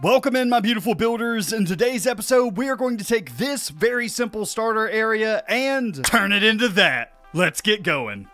Welcome in, my beautiful builders. In today's episode, we are going to take this very simple starter area and turn it into that. Let's get going.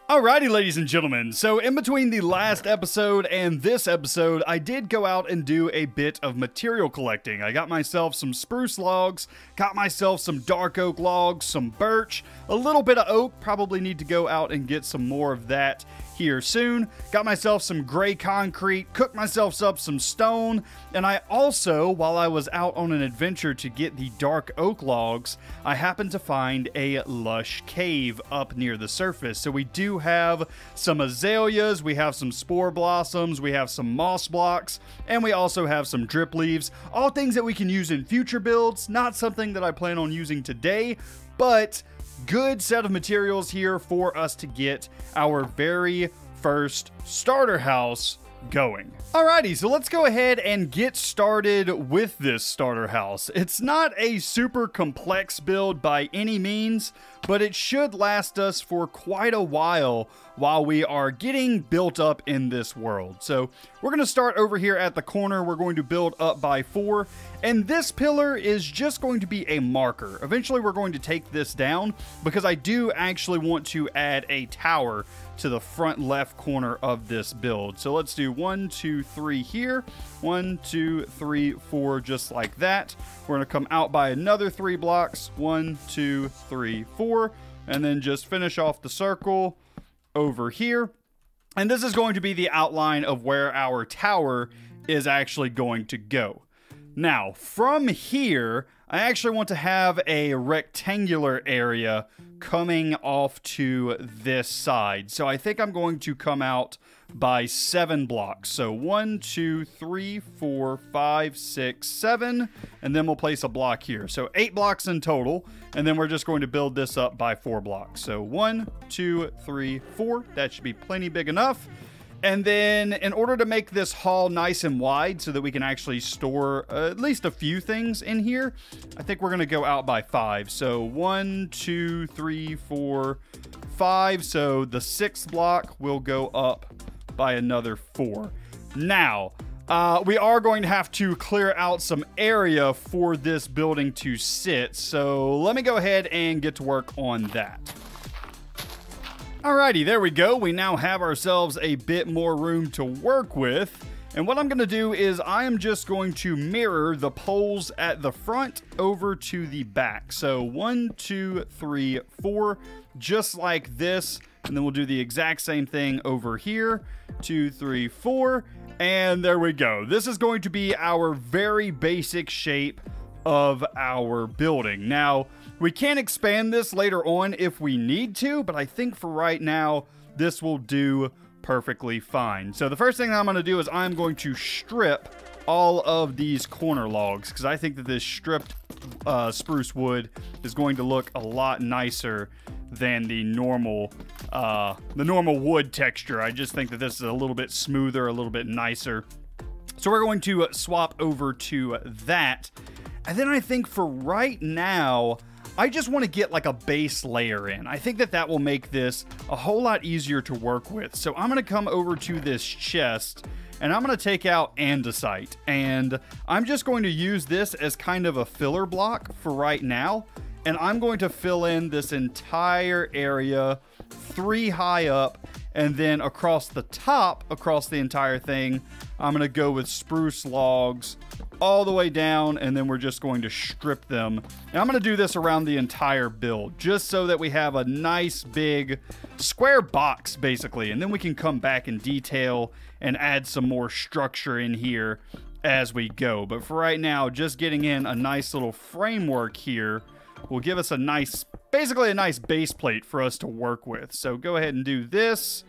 Alrighty, ladies and gentlemen, so in between the last episode and this episode, I did go out and do a bit of material collecting. I got myself some spruce logs, got myself some dark oak logs, some birch, a little bit of oak, probably need to go out and get some more of that here soon. Got myself some gray concrete, cooked myself up some stone, and I also, while I was out on an adventure to get the dark oak logs, I happened to find a lush cave up near the surface. So we do have some azaleas, we have some spore blossoms, we have some moss blocks, and we also have some drip leaves. All things that we can use in future builds, not something that I plan on using today, but good set of materials here for us to get our very first starter house going. Alrighty, so let's go ahead and get started with this starter house. It's not a super complex build by any means, but it should last us for quite a while we are getting built up in this world. So we're going to start over here at the corner. We're going to build up by 4, and this pillar is just going to be a marker. Eventually we're going to take this down because I do actually want to add a tower to the front left corner of this build. So let's do 1, 2, 3 here. 1, 2, 3, 4, just like that. We're going to come out by another 3 blocks. 1, 2, 3, 4, and then just finish off the circle over here. And this is going to be the outline of where our tower is actually going to go. Now, from here, I actually want to have a rectangular area coming off to this side. So I think I'm going to come out by 7 blocks. So 1, 2, 3, 4, 5, 6, 7, and then we'll place a block here. So 8 blocks in total, and then we're just going to build this up by 4 blocks. So 1, 2, 3, 4, that should be plenty big enough. And then in order to make this hall nice and wide so that we can actually store at least a few things in here, I think we're going to go out by 5. So 1, 2, 3, 4, 5. So the 6th block will go up by another 4. Now, we are going to have to clear out some area for this building to sit. So let me go ahead and get to work on that. Alrighty, there we go. We now have ourselves a bit more room to work with. And what I'm going to do is I am just going to mirror the poles at the front over to the back. So 1, 2, 3, 4, just like this. And then we'll do the exact same thing over here. 2, 3, 4. And there we go. This is going to be our very basic shape of our building. Now, we can expand this later on if we need to, but I think for right now, this will do perfectly fine. So the first thing I'm going to do is I'm going to strip all of these corner logs because I think that this stripped spruce wood is going to look a lot nicer than the normal wood texture. I just think that this is a little bit smoother, a little bit nicer. So we're going to swap over to that. And then I think for right now, I just want to get like a base layer in. I think that that will make this a whole lot easier to work with. So I'm going to come over to this chest and I'm going to take out andesite. And I'm just going to use this as kind of a filler block for right now. And I'm going to fill in this entire area 3 high up. And then across the top, across the entire thing, I'm going to go with spruce logs all the way down, and then we're just going to strip them. And I'm going to do this around the entire build, just so that we have a nice big square box, basically. And then we can come back in detail and add some more structure in here as we go. But for right now, just getting in a nice little framework here will give us a nice, basically a nice base plate for us to work with. So go ahead and do this,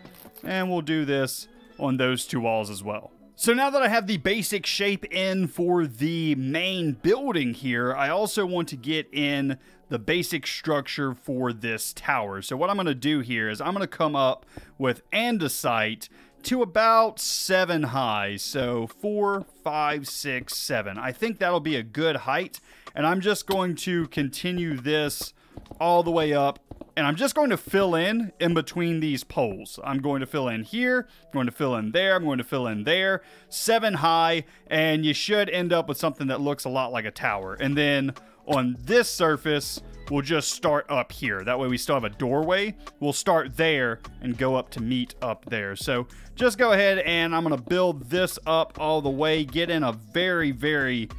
and we'll do this on those 2 walls as well. So now that I have the basic shape in for the main building here, I also want to get in the basic structure for this tower. So what I'm going to do here is I'm going to come up with andesite to about 7 high. So 4, 5, 6, 7. I think that'll be a good height. And I'm just going to continue this all the way up And I'm just going to fill in between these poles. I'm going to fill in here, I'm going to fill in there, I'm going to fill in there. 7 high, and you should end up with something that looks a lot like a tower. And then on this surface, we'll just start up here. That way we still have a doorway. We'll start there and go up to meet up there. So just go ahead and I'm going to build this up all the way, get in a very, very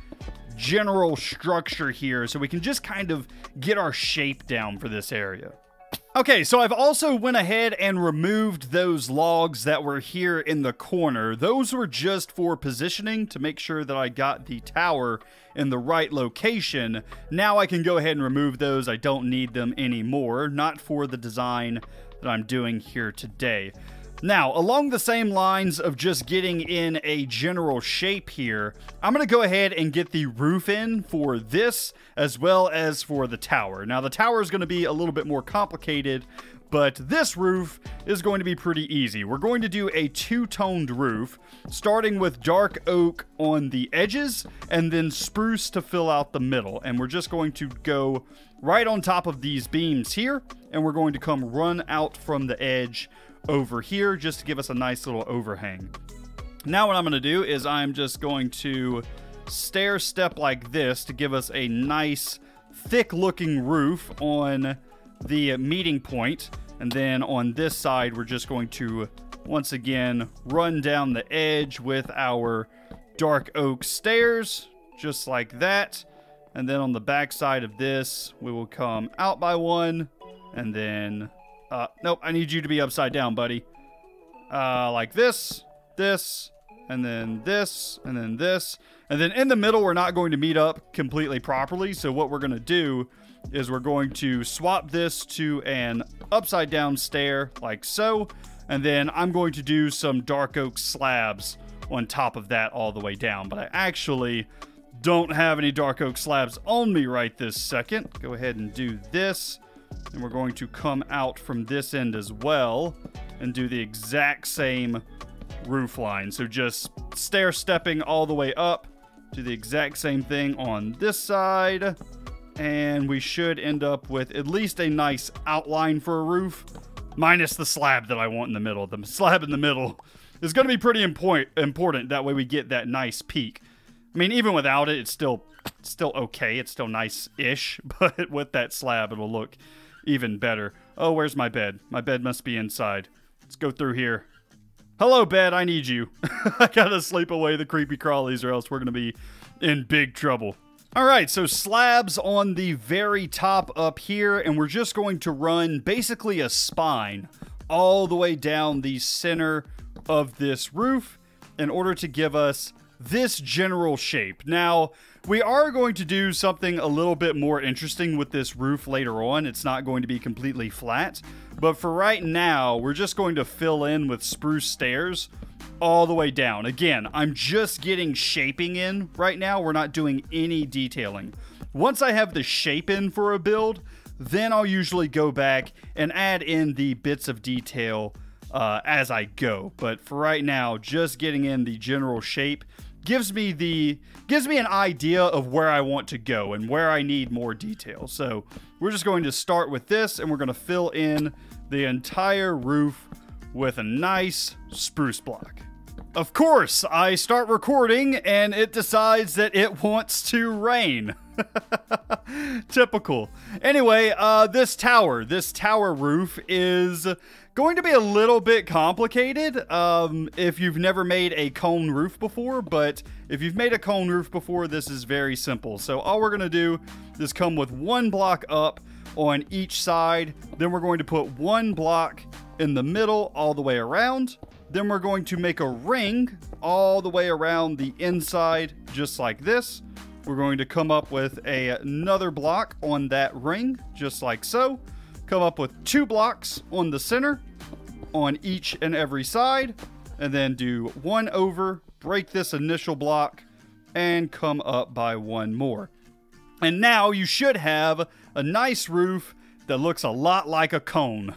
general structure here so we can just kind of get our shape down for this area. Okay, so I've also went ahead and removed those logs that were here in the corner. Those were just for positioning to make sure that I got the tower in the right location. Now I can go ahead and remove those. I don't need them anymore, not for the design that I'm doing here today. Now, along the same lines of just getting in a general shape here, I'm going to go ahead and get the roof in for this as well as for the tower. Now, the tower is going to be a little bit more complicated, but this roof is going to be pretty easy. We're going to do a two-toned roof, starting with dark oak on the edges and then spruce to fill out the middle. And we're just going to go right on top of these beams here, and we're going to come run out from the edge over here just to give us a nice little overhang. Now what I'm going to do is I'm just going to stair step like this to give us a nice thick looking roof on the meeting point, and then on this side we're just going to once again run down the edge with our dark oak stairs just like that, and then on the back side of this we will come out by one, and then nope, I need you to be upside down, buddy. Like this, and then this, and then this. And then in the middle, we're not going to meet up completely properly. So what we're going to do is we're going to swap this to an upside down stair like so. And then I'm going to do some dark oak slabs on top of that all the way down. But I actually don't have any dark oak slabs on me right this second. Go ahead and do this. And we're going to come out from this end as well and do the exact same roof line. So just stair stepping all the way up, do the exact same thing on this side, and we should end up with at least a nice outline for a roof, minus the slab that I want in the middle. The slab in the middle is going to be pretty important. That way we get that nice peak. I mean, even without it, it's still okay. It's still nice-ish, but with that slab, it'll look even better. Oh, where's my bed? My bed must be inside. Let's go through here. Hello, bed. I need you. I gotta sleep away the creepy crawlies or else we're gonna be in big trouble. All right, so slabs on the very top up here, and we're just going to run basically a spine all the way down the center of this roof in order to give us this general shape. Now, we are going to do something a little bit more interesting with this roof later on. It's not going to be completely flat, but for right now, we're just going to fill in with spruce stairs all the way down. Again, I'm just getting shaping in right now. We're not doing any detailing. Once I have the shape in for a build, then I'll usually go back and add in the bits of detail as I go. But for right now, just getting in the general shape gives me an idea of where I want to go and where I need more detail. So we're just going to start with this, and we're going to fill in the entire roof with a nice spruce block. Of course, I start recording and it decides that it wants to rain. Typical. Anyway, this tower roof is going to be a little bit complicated if you've never made a cone roof before, but if you've made a cone roof before, this is very simple. So all we're going to do is come with one block up on each side, then we're going to put one block in the middle all the way around, then we're going to make a ring all the way around the inside just like this. We're going to come up with another block on that ring just like so. Come up with 2 blocks on the center on each and every side, and then do one over, break this initial block, and come up by one more. And now you should have a nice roof that looks a lot like a cone.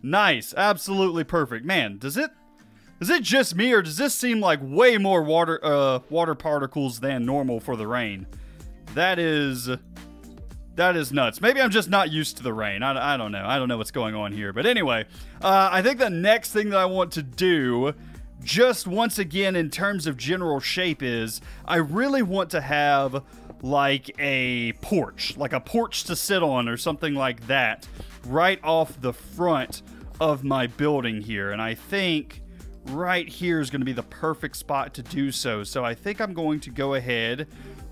Nice, absolutely perfect. Man, is it just me, or does this seem like way more water particles than normal for the rain? That is That is nuts. Maybe I'm just not used to the rain. I don't know. I don't know what's going on here. But anyway, I think the next thing that I want to do, just once again in terms of general shape, is I really want to have like a porch to sit on or something like that right off the front of my building here. And I think right here is going to be the perfect spot to do so. So I think I'm going to go ahead.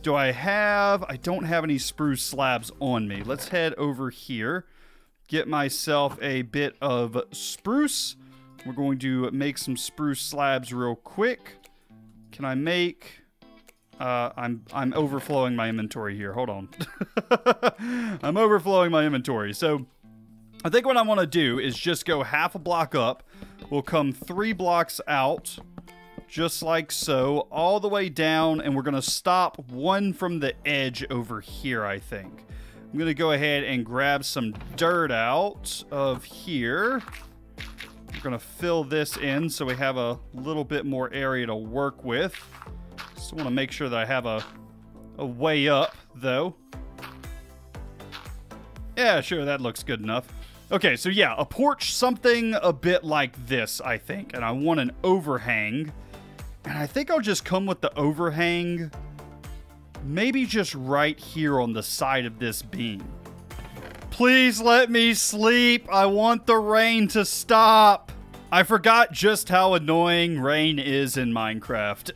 I don't have any spruce slabs on me. Let's head over here, get myself a bit of spruce. We're going to make some spruce slabs real quick. Can I make... I'm overflowing my inventory here. Hold on. I'm overflowing my inventory. So I think what I want to do is just go half a block up. We'll come 3 blocks out, just like so, all the way down, and we're going to stop one from the edge over here, I think. I'm going to go ahead and grab some dirt out of here. We're going to fill this in so we have a little bit more area to work with. Just want to make sure that I have a way up, though. Yeah, sure, that looks good enough. Okay, so yeah, a porch, something a bit like this, I think. And I want an overhang. And I think I'll just come with the overhang maybe just right here on the side of this beam. Please let me sleep. I want the rain to stop. I forgot just how annoying rain is in Minecraft.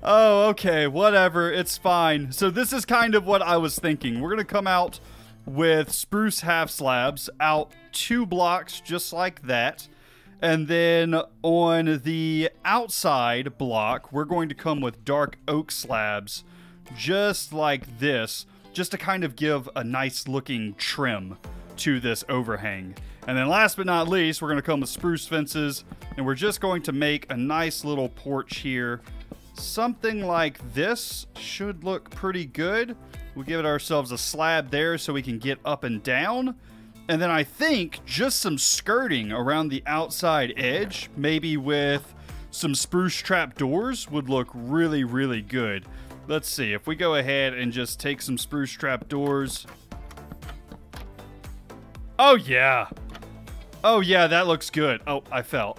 Oh, okay, whatever. It's fine. So this is kind of what I was thinking. We're going to come out with spruce half slabs out 2 blocks just like that. And then on the outside block, we're going to come with dark oak slabs just like this, just to kind of give a nice looking trim to this overhang. And then last but not least, we're going to come with spruce fences, and we're just going to make a nice little porch here. Something like this should look pretty good. We'll give it ourselves a slab there so we can get up and down. And then I think just some skirting around the outside edge, maybe with some spruce trap doors, would look really, really good. Let's see, if we go ahead and just take some spruce trap doors. Oh yeah. Oh yeah, that looks good. Oh, I fell.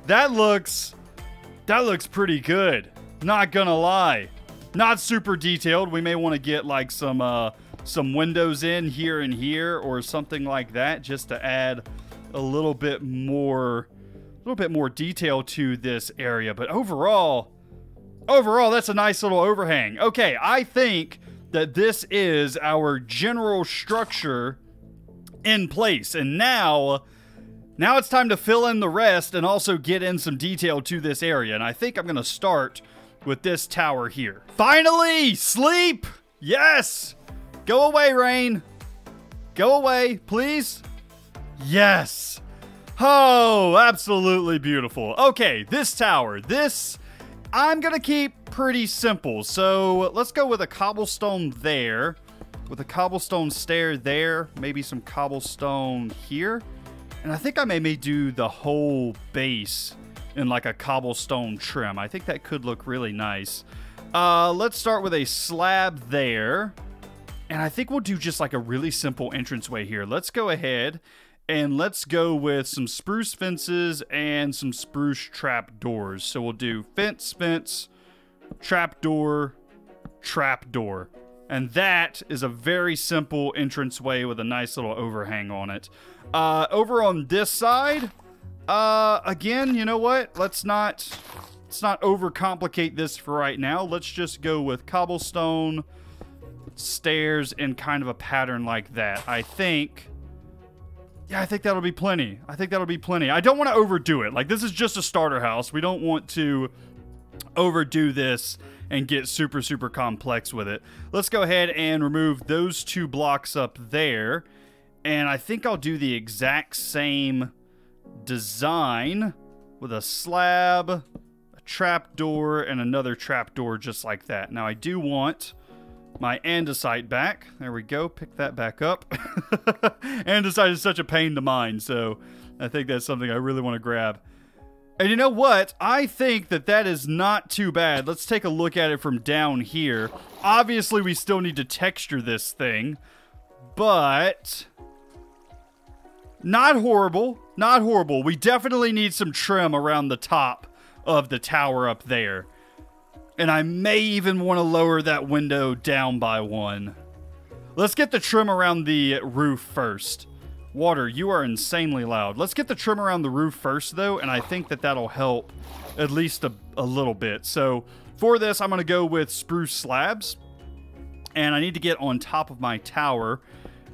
That looks pretty good. Not gonna lie. Not super detailed. We may want to get like some windows in here and here or something like that, just to add a little bit more detail to this area. But overall, that's a nice little overhang. Okay, I think that this is our general structure in place, and now it's time to fill in the rest and also get in some detail to this area. And I think I'm gonna start with this tower here. Finally, sleep. Yes. Go away, rain. Go away, please. Yes. Oh, absolutely beautiful. Okay, this tower. This, I'm going to keep pretty simple. So let's go with a cobblestone there. With a cobblestone stair there. Maybe some cobblestone here. And I think I may do the whole base in like a cobblestone trim. I think that could look really nice. Let's start with a slab there. And I think we'll do just like a really simple entranceway here. Let's go ahead and let's go with some spruce fences and some spruce trap doors. So we'll do fence, trap door. And that is a very simple entranceway with a nice little overhang on it. Over on this side, again, you know what? Let's not overcomplicate this for right now. Let's just go with cobblestone, stairs, in kind of a pattern like that. I think that'll be plenty. I don't want to overdo it. Like, this is just a starter house. We don't want to overdo this and get super, super complex with it. Let's go ahead and remove those 2 blocks up there. And I think I'll do the exact same design with a slab, a trapdoor, and another trapdoor just like that. Now, I do want my andesite back. There we go. Pick that back up. Andesite is such a pain to mine, so I think that's something I really want to grab. And you know what? I think that that is not too bad. Let's take a look at it from down here. Obviously, we still need to texture this thing, but not horrible. Not horrible. We definitely need some trim around the top of the tower up there. And I may even want to lower that window down by one. Let's get the trim around the roof first. Water, you are insanely loud. Let's get the trim around the roof first, though, and I think that that'll help at least a little bit. So for this, I'm going to go with spruce slabs, and I need to get on top of my tower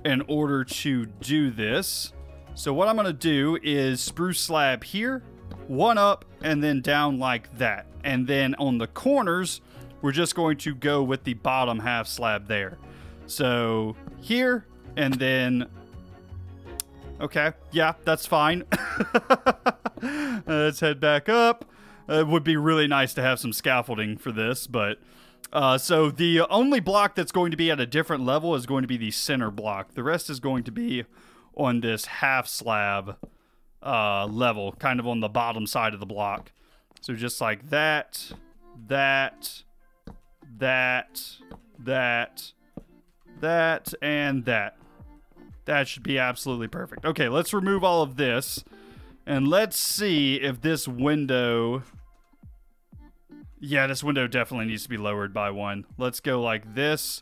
in order to do this. So what I'm going to do is spruce slab here, one up, and then down like that. And then on the corners, we're just going to go with the bottom half slab there. So here, and then... Okay, yeah, that's fine. Let's head back up. It would be really nice to have some scaffolding for this, but... so the only block that's going to be at a different level is going to be the center block. The rest is going to be on this half slab level, kind of on the bottom side of the block. So just like that, that, and that. That should be absolutely perfect. Okay, let's remove all of this. And let's see if this window... Yeah, this window definitely needs to be lowered by one. Let's go like this.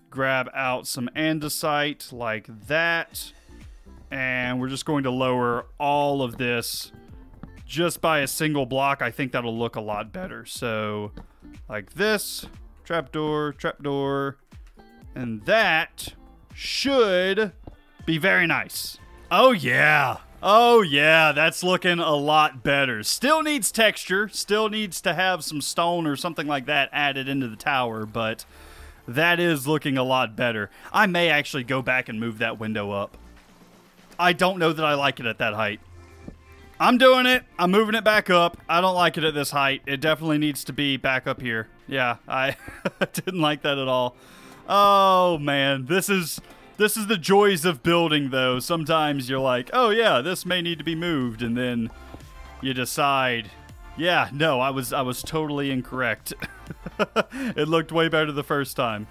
Grab out some andesite like that. And we're just going to lower all of this just by a single block. I think that'll look a lot better. So, like this. Trapdoor, trapdoor. And that should... be very nice. Oh yeah. Oh yeah, that's looking a lot better. Still needs texture, still needs to have some stone or something like that added into the tower, but that is looking a lot better. I may actually go back and move that window up. I don't know that I like it at that height. I'm doing it. I'm moving it back up. I don't like it at this height. It definitely needs to be back up here. Yeah, I didn't like that at all. Oh man, this is the joys of building, though. Sometimes you're like, oh yeah, this may need to be moved, and then you decide, yeah, no, I was totally incorrect. It looked way better the first time.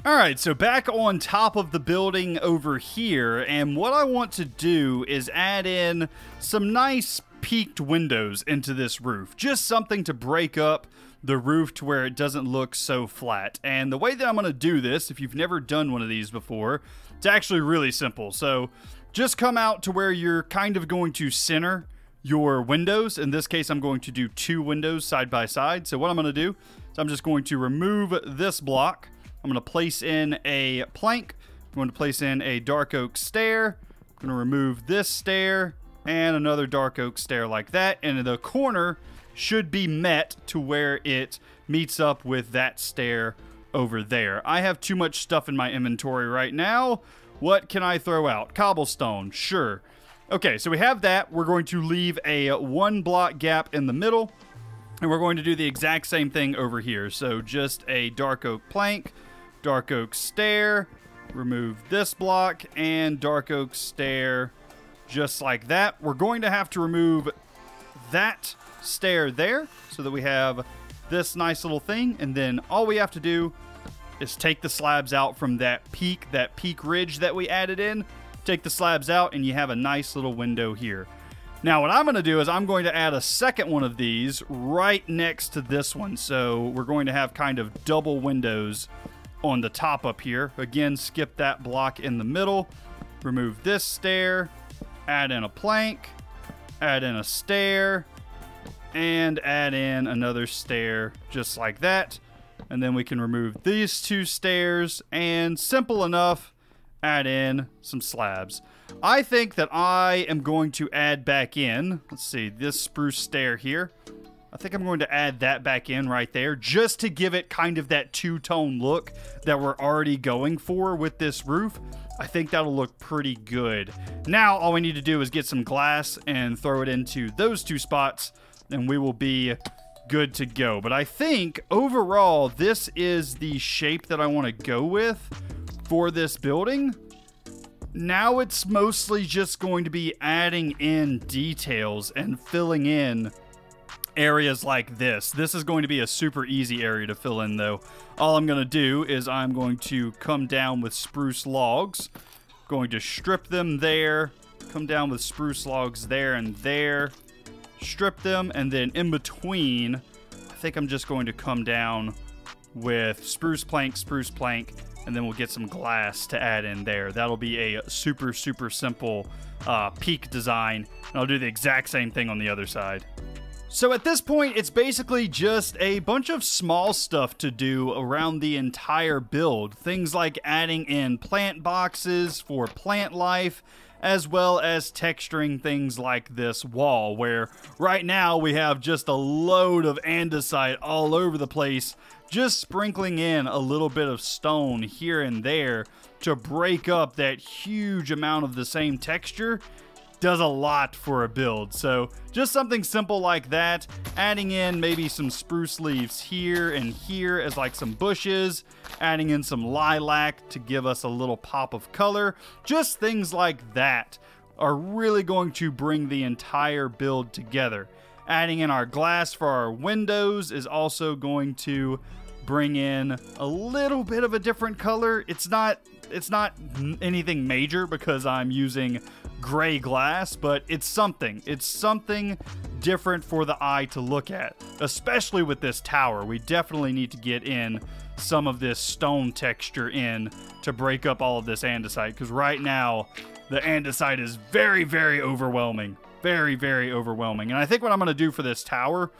Alright, so back on top of the building over here, and what I want to do is add in some nice peaked windows into this roof. Just something to break up the roof to where it doesn't look so flat. And the way that I'm going to do this, if you've never done one of these before, it's actually really simple. So just come out to where you're kind of going to center your windows. In this case, I'm going to do 2 windows side by side. So what I'm going to do is I'm just going to remove this block. I'm going to place in a plank. I'm going to place in a dark oak stair. I'm going to remove this stair and another dark oak stair like that. And the corner should be met to where it meets up with that stair over there. I have too much stuff in my inventory right now. What can I throw out? Cobblestone, sure. Okay, so we have that. We're going to leave a 1 block gap in the middle, and we're going to do the exact same thing over here. So just a dark oak plank, dark oak stair, remove this block, and dark oak stair just like that. We're going to have to remove that stair there so that we have this nice little thing, and then all we have to do is take the slabs out from that peak ridge that we added in. Take the slabs out and you have a nice little window here. Now what I'm going to do is I'm going to add a second one of these right next to this one. So we're going to have kind of double windows on the top up here. Again, skip that block in the middle, remove this stair, add in a plank, add in a stair, and add in another stair just like that. And then we can remove these 2 stairs and, simple enough, add in some slabs. I think that I am going to add back in, let's see, this spruce stair here. I think I'm going to add that back in right there just to give it kind of that 2-tone look that we're already going for with this roof. I think that'll look pretty good. Now all we need to do is get some glass and throw it into those 2 spots, and we will be good to go. But I think overall this is the shape that I want to go with for this building. Now it's mostly just going to be adding in details and filling in areas like this. This is going to be a super easy area to fill in though. All I'm going to do is I'm going to come down with spruce logs, going to strip them there, come down with spruce logs there and there, strip them, and then in between, I think I'm just going to come down with spruce plank, and then we'll get some glass to add in there. That'll be a super simple peak design, and I'll do the exact same thing on the other side. So at this point, it's basically just a bunch of small stuff to do around the entire build. Things like adding in plant boxes for plant life, as well as texturing things like this wall, where right now we have just a load of andesite all over the place, just sprinkling in a little bit of stone here and there to break up that huge amount of the same texture. Does a lot for a build. So just something simple like that, adding in maybe some spruce leaves here and here as like some bushes, adding in some lilac to give us a little pop of color. Just things like that are really going to bring the entire build together. Adding in our glass for our windows is also going to bring in a little bit of a different color. It's not anything major because I'm using gray glass, but it's something different for the eye to look at, especially with this tower. We definitely need to get in some of this stone texture in to break up all of this andesite, because right now the andesite is very overwhelming, very overwhelming. And I think what I'm going to do for this tower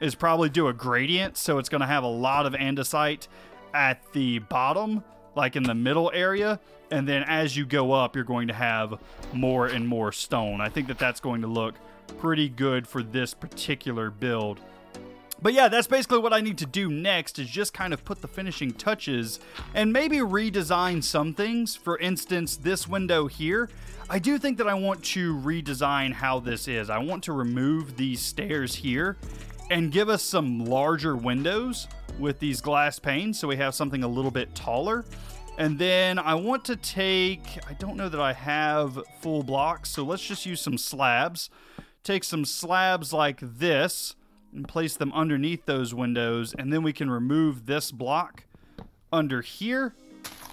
is probably do a gradient, so it's going to have a lot of andesite at the bottom, like in the middle area, and then as you go up, you're going to have more and more stone. I think that that's going to look pretty good for this particular build. But yeah, that's basically what I need to do next, is just kind of put the finishing touches and maybe redesign some things. For instance, this window here, I do think that I want to redesign how this is. I want to remove these stairs here and give us some larger windows with these glass panes, so we have something a little bit taller. And then I want to take, I don't know that I have full blocks, so let's just use some slabs. Take some slabs like this and place them underneath those windows, and then we can remove this block under here,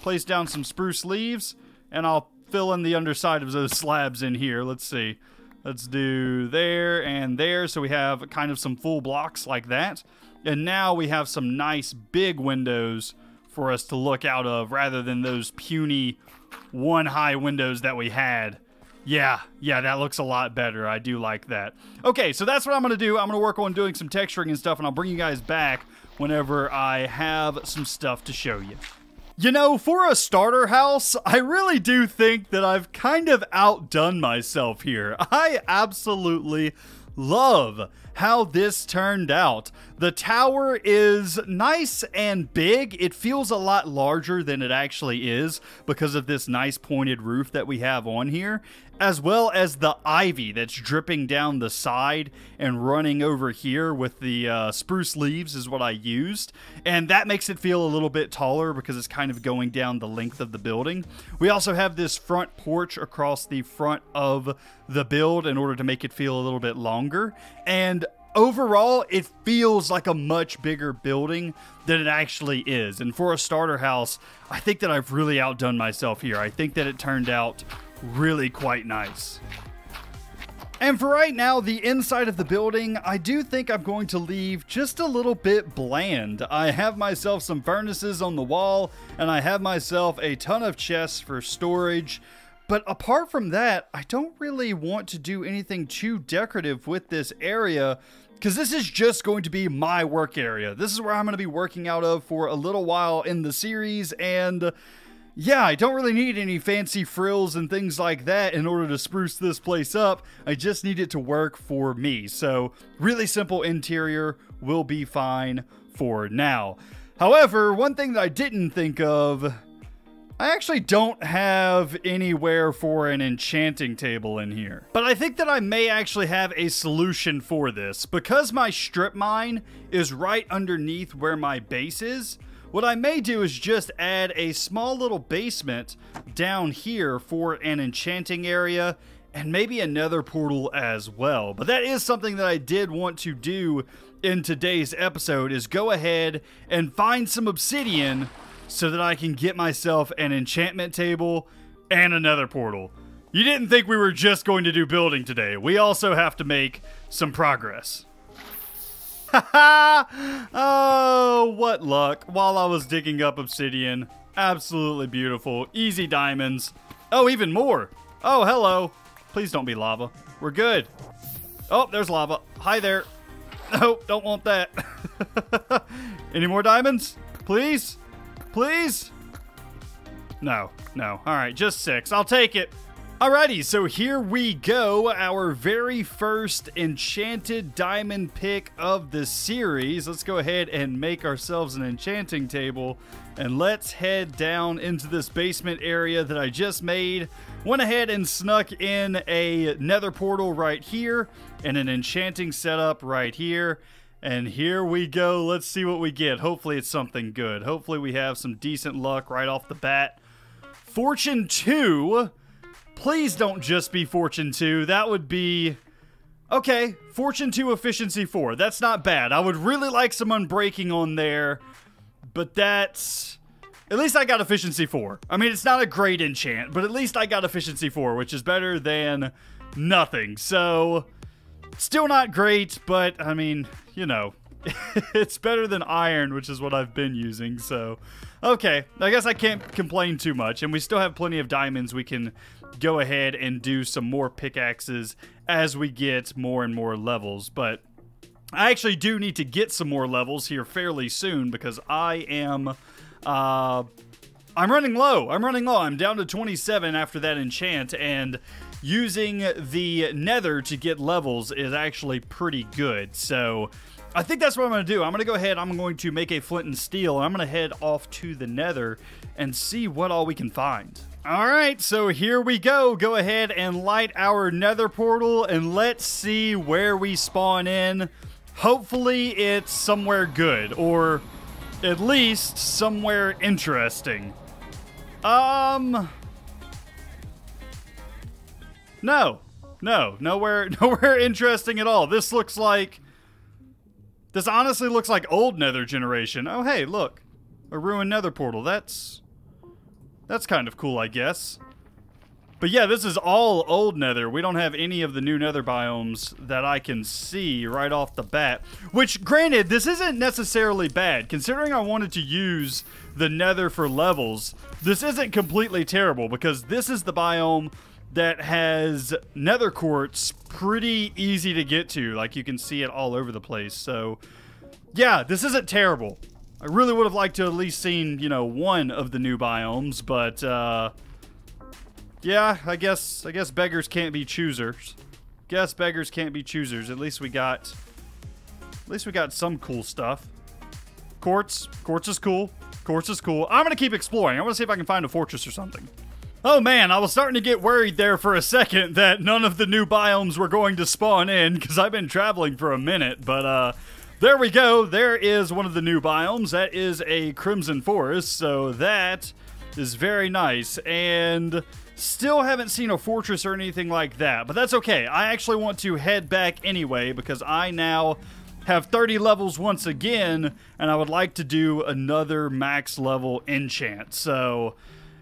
place down some spruce leaves, and I'll fill in the underside of those slabs in here. Let's see. Let's do there and there, so we have kind of some full blocks like that. And now we have some nice big windows for us to look out of, rather than those puny one high windows that we had. Yeah, that looks a lot better. I do like that. Okay, so that's what I'm going to do. I'm going to work on doing some texturing and stuff, and I'll bring you guys back whenever I have some stuff to show you. You know, for a starter house, I really do think that I've kind of outdone myself here. I absolutely love how this turned out. The tower is nice and big. It feels a lot larger than it actually is because of this nice pointed roof that we have on here, as well as the ivy that's dripping down the side and running over here with the spruce leaves is what I used. And that makes it feel a little bit taller because it's kind of going down the length of the building. We also have this front porch across the front of the build in order to make it feel a little bit longer. And overall, it feels like a much bigger building than it actually is. And for a starter house, I think that I've really outdone myself here. I think that it turned out really quite nice. And for right now, the inside of the building, I do think I'm going to leave just a little bit bland. I have myself some furnaces on the wall, and I have myself a ton of chests for storage. But apart from that, I don't really want to do anything too decorative with this area, because this is just going to be my work area. This is where I'm going to be working out of for a little while in the series, and yeah, I don't really need any fancy frills and things like that in order to spruce this place up. I just need it to work for me. So really simple interior will be fine for now. However, one thing that I didn't think of, I actually don't have anywhere for an enchanting table in here. But I think that I may actually have a solution for this. Because my strip mine is right underneath where my base is, what I may do is just add a small little basement down here for an enchanting area, and maybe another portal as well. But that is something that I did want to do in today's episode, is go ahead and find some obsidian so that I can get myself an enchantment table and another portal. You didn't think we were just going to do building today. We also have to make some progress. Oh, what luck. While I was digging up obsidian. Absolutely beautiful. Easy diamonds. Oh, even more. Oh, hello. Please don't be lava. We're good. Oh, there's lava. Hi there. No, don't want that. Any more diamonds? Please? Please? No, no. All right, just 6. I'll take it. Alrighty, so here we go, our very first enchanted diamond pick of the series. Let's go ahead and make ourselves an enchanting table, and let's head down into this basement area that I just made. Went ahead and snuck in a nether portal right here, and an enchanting setup right here. And here we go, let's see what we get. Hopefully it's something good. Hopefully we have some decent luck right off the bat. Fortune 2. Please don't just be Fortune 2. That would be... Okay, Fortune 2, Efficiency 4. That's not bad. I would really like some Unbreaking on there, but that's... At least I got Efficiency 4. I mean, it's not a great enchant, but at least I got Efficiency 4, which is better than nothing. So, still not great, but, I mean, you know, it's better than iron, which is what I've been using, so... Okay, I guess I can't complain too much, and we still have plenty of diamonds. We can go ahead and do some more pickaxes as we get more and more levels, but I actually do need to get some more levels here fairly soon because I am, I'm running low. I'm down to 27 after that enchant, and using the nether to get levels is actually pretty good, so... I think that's what I'm going to do. I'm going to go ahead, I'm going to make a flint and steel, and I'm going to head off to the nether and see what all we can find. Alright, so here we go. Go ahead and light our nether portal, and let's see where we spawn in. Hopefully it's somewhere good, or at least somewhere interesting. No, nowhere interesting at all. This looks like... This honestly looks like old nether generation. Oh, hey, look. A ruined nether portal. That's kind of cool, I guess. But yeah, this is all old nether. We don't have any of the new nether biomes that I can see right off the bat. Which, granted, this isn't necessarily bad. Considering I wanted to use the nether for levels, this isn't completely terrible because this is the biome that has nether quartz pretty easy to get to. Like, you can see it all over the place. So, yeah, this isn't terrible. I really would have liked to at least seen, you know, one of the new biomes, but, yeah, I guess beggars can't be choosers. Guess beggars can't be choosers. At least we got some cool stuff. Quartz is cool. Quartz is cool. I'm gonna keep exploring. I want to see if I can find a fortress or something. Oh man, I was starting to get worried there for a second that none of the new biomes were going to spawn in because I've been traveling for a minute, but there we go. There is one of the new biomes. That is a Crimson Forest, so that is very nice, and still haven't seen a fortress or anything like that, but that's okay. I actually want to head back anyway because I now have 30 levels once again, and I would like to do another max level enchant, so...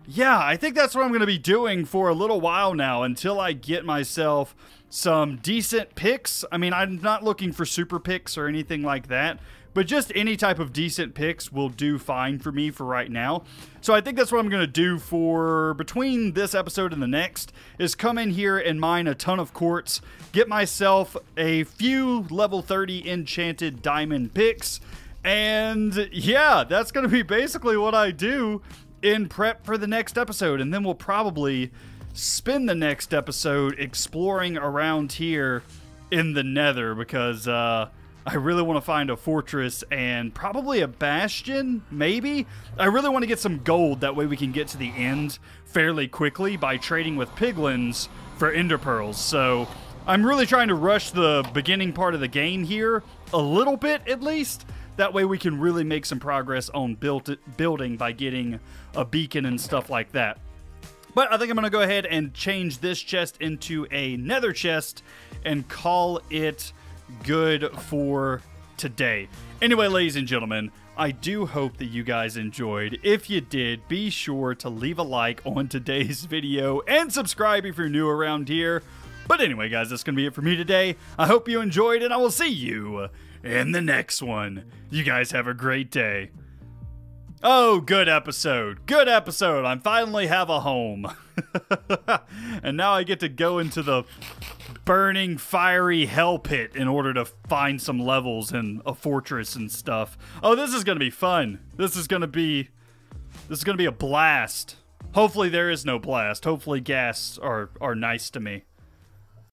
Yeah, I think that's what I'm going to be doing for a little while now until I get myself some decent picks. I mean, I'm not looking for super picks or anything like that, but just any type of decent picks will do fine for me for right now. So I think that's what I'm going to do for between this episode and the next, is come in here and mine a ton of quartz, get myself a few level 30 enchanted diamond picks, and yeah, that's going to be basically what I do in prep for the next episode, and then we'll probably spend the next episode exploring around here in the nether because I really want to find a fortress and probably a bastion, maybe. I really want to get some gold, that way we can get to the end fairly quickly by trading with piglins for ender pearls. So I'm really trying to rush the beginning part of the game here a little bit at least. That way we can really make some progress on building by getting a beacon and stuff like that. But I think I'm going to go ahead and change this chest into a nether chest and call it good for today. Anyway, ladies and gentlemen, I do hope that you guys enjoyed. If you did, be sure to leave a like on today's video and subscribe if you're new around here. But anyway, guys, that's going to be it for me today. I hope you enjoyed, and I will see you in the next one. You guys have a great day. Oh, good episode. Good episode. I finally have a home. And now I get to go into the burning, fiery hell pit in order to find some levels and a fortress and stuff. Oh, this is going to be fun. This is going to be a blast. Hopefully there is no blast. Hopefully ghasts are nice to me.